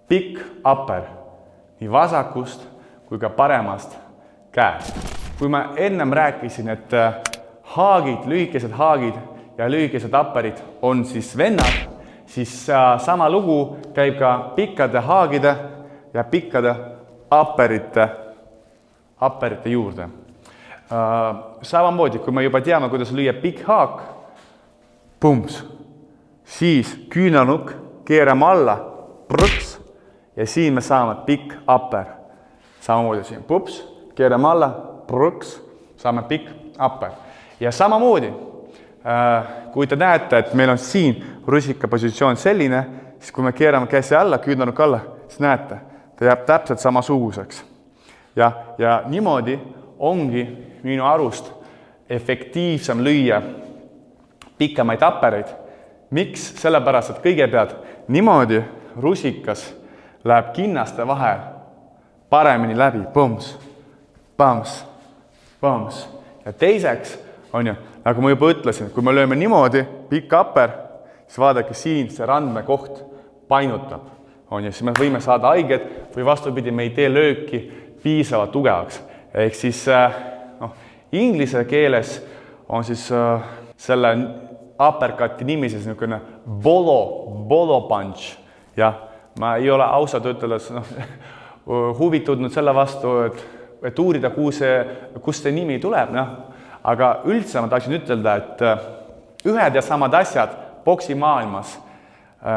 pikk upper nii vasakust kui ka paremast käest. Kui ma ennem rääkisin, et haagid, lühikesed haagid ja lühikesed upperid on siis vennad, siis sama lugu käib ka pikkade haagide ja pikkade upperite juurde. Samamoodi, kui me juba teame, kuidas lüüa pikk haak, pumps, siis küünanukk keerame alla, prõks, ja siin me saame pikk upper. Samamoodi siin, pups, keerame alla, prõks, saame pikk upper. Ja samamoodi, kui te näete, et meil on siin rusika positsioon selline, siis kui me keerame käsi alla, küünanukk alla, siis näete, ta jääb täpselt samasuguseks. Ja niimoodi ongi minu arust efektiivsem lüüa pikemaid uppereid. Miks? Sellepärast, et kõigepealt niimoodi rusikas läheb kinnaste vahel paremini läbi. Põms, põms, põms. Ja teiseks on ju, nagu ma juba ütlesin, kui me lööme niimoodi pikk upper, siis vaadake siin see randmekoht painutab. Siis me võime saada haiget või vastupidi, me ei tee lööki piisavalt tugevaks. Ehk siis inglise keeles on siis selle uppercuti nimi siis niisugune bolo punch. Ja ma ei ole ausalt ütledes huvitunud selle vastu, et uurida, kust see nimi tuleb. Aga üldse ma tahaksin ütelda, et ühed ja samad asjad boksimaailmas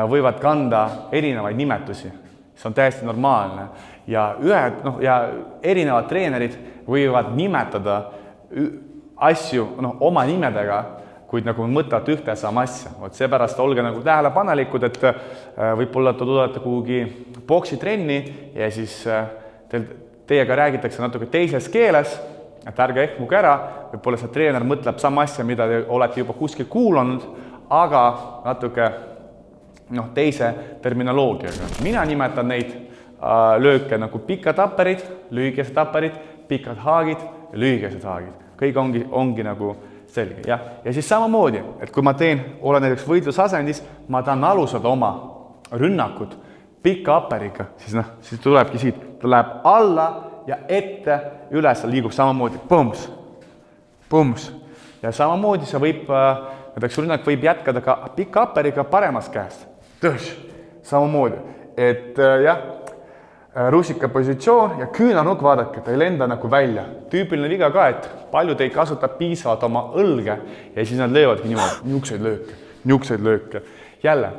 võivad kanda erinevaid nimetusi. See on täiesti normaalne. Ja erinevad treenerid võivad nimetada asju oma nimedega, kuid nagu mõtlevad ühte sama asja. Seepärast olge nagu tähelepanelikud, et võib-olla te tulete kuhugi boksitrenni ja siis teiega räägitakse natuke teises keeles, et ärge ehmuge ära, võib-olla see treener mõtleb sama asja, mida te olete juba kuskil kuulanud, aga natuke teise terminoloogiaga. Mina nimetan neid lööke nagu pikad upperid, lühikesed upperid, pikad haagid ja lühikesed haagid. Kõik ongi nagu selge. Ja siis samamoodi, et kui ma olen näiteks võitlusasendis, ma tahan alustada oma rünnakut pikka upperiga, siis tulebki siit, ta läheb alla ja ette, üles liigub samamoodi, pumps, pumps. Ja samamoodi see näiteks rünnak võib jätkada ka pikka upperiga paremast käest. Tõš, samamoodi. Et rusika positsioon ja küünanukk, vaadake, ta ei lenda nagu välja. Tüüpiline viga ka, et paljud ei kasuta piisavalt oma õlge ja siis nad löövadki niimoodi, niukseid lööke. Jälle,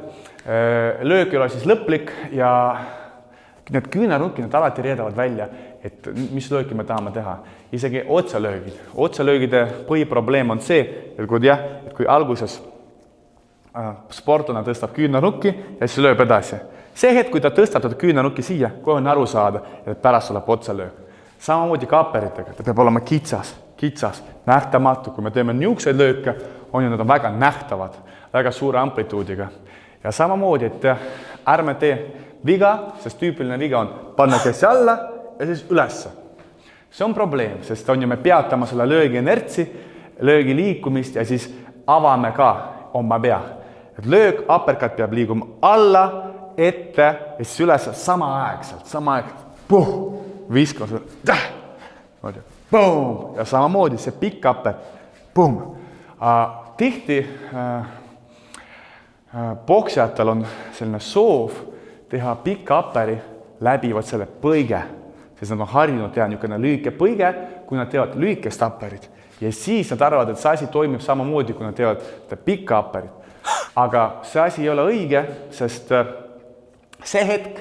löök ei ole siis lõplik ja need küünanukki nad alati reedavad välja, et mis lööki me tahame teha. Isegi otsalöögid. Otsalöögide põhiprobleem on see, et kui alguses sportlane tõstab küünanukki ja siis lööb edasi. See hetk, kui ta tõstab seda küünanukki siia, kohe on aru saada, et pärast tuleb otsalöök. Samamoodi ka upperitega, ta peab olema kitsas, nähtamatu. Kui me teeme niukseid lööke, nad on väga nähtavad, väga suure amplituudiga. Ja samamoodi, et ärme tee viga, sest tüüpiline viga on panna käsi alla ja siis ülesse. See on probleem, sest me peatame selle löögi inertsi, löögi liikumist ja siis avame ka oma pea. Et löök, uppercut peab liiguma alla, ette ja siis üles samaaegselt, viskas, ja samamoodi see pikk upper, tihti boksijatel on selline soov teha pikka upperi läbi selle põige, sest nad on harjunud teha niisugune lühike põige, kui nad teevad lühikest upperit ja siis nad arvavad, et see asi toimib samamoodi, kui nad teevad pikka upperit. Aga see asi ei ole õige, sest see hetk,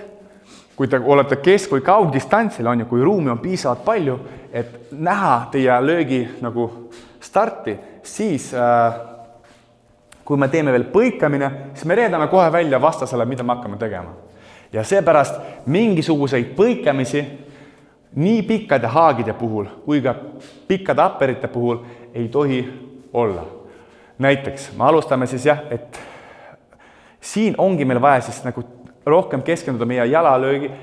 kui te olete kesk- või kaugdistantsil, kui ruumi on piisavalt palju, et näha teie löögi nagu starti, siis kui me teeme veel põikamine, siis me reedame kohe välja vastasele, mida me hakkame tegema. Ja seepärast mingisuguseid põikamisi nii pikkade haagide puhul kui ka pikkade upperite puhul ei tohi olla. Näiteks, me alustame siis et siin ongi meil vaja siis nagu rohkem keskenduda meie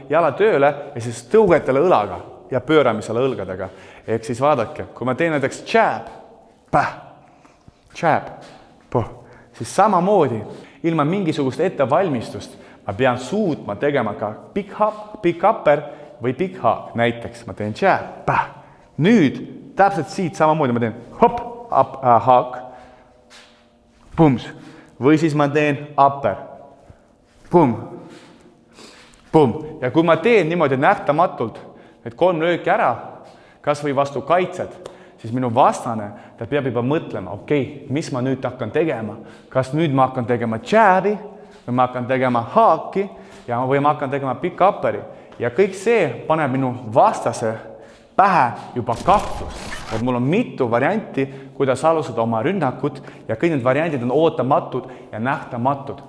jalatööle ja siis tõugetele õlaga ja pööramisele õlgadega. Ehk siis vaadake, kui ma teen näiteks jab, siis samamoodi ilma mingisugust ettevalmistust ma pean suutma tegema ka big upper või big haak. Näiteks ma teen jab, päh. Nüüd täpselt siit samamoodi ma teen hop, haak, pums. Või siis ma teen upper, pum, pum. Ja kui ma teen niimoodi nähtamatult need 3 lööki ära, kas või vastu kaitset, siis minu vastane, ta peab juba mõtlema, okei, mis ma nüüd hakkan tegema. Kas nüüd ma hakkan tegema jabi või ma hakkan tegema haaki või ma hakkan tegema big upperi. Ja kõik see paneb minu vastase pähe juba kahtlust. Et mul on mitu varianti, kuidas alustada oma rünnakut ja kõik need variandid on ootamatud ja nähtamatud.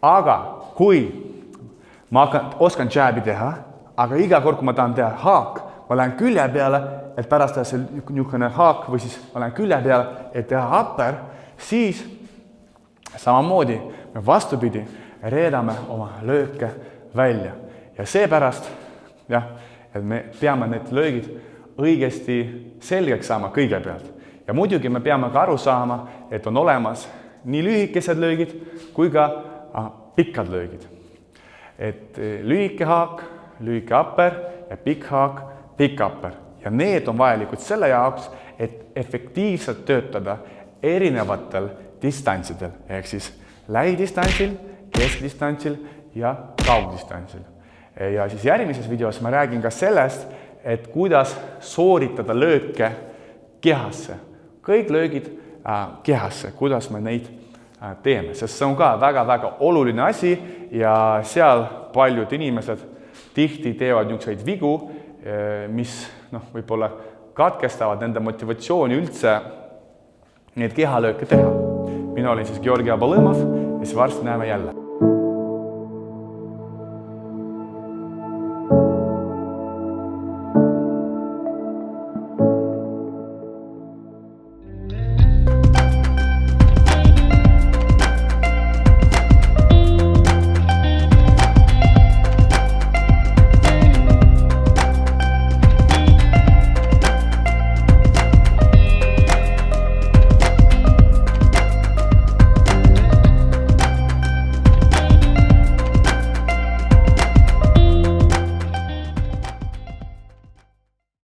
Aga kui ma oskan jabi teha, aga iga kord, kui ma tahan teha haak, ma lähen külje peale, et pärast teha see niisugune haak või siis ma lähen külje peale, et teha upper, siis samamoodi me vastupidi reedame oma lööke välja. Ja seepärast, et me peame need löögid õigesti selgeks saama kõigepealt. Ja muidugi me peame ka aru saama, et on olemas nii lühikesed löögid kui ka pikad löögid. Et lühike haak, lühike upper ja pikk haak, pikk upper. Ja need on vajalikud selle jaoks, et efektiivselt töötada erinevatel distantsidel, ehk siis lähidistantsil, keskdistantsil ja kaugdistantsil. Ja siis järgmises videos ma räägin ka sellest, et kuidas sooritada lööke kehasse. Kõik löögid kehasse, kuidas me neid teeme, sest see on ka väga-väga oluline asi ja seal paljud inimesed tihti teevad niisuguseid vigu, mis võib-olla katkestavad nende motivatsiooni üldse neid kehalööke teha. Mina olin siis Georgi Abalõmov ja siis varsti näeme jälle.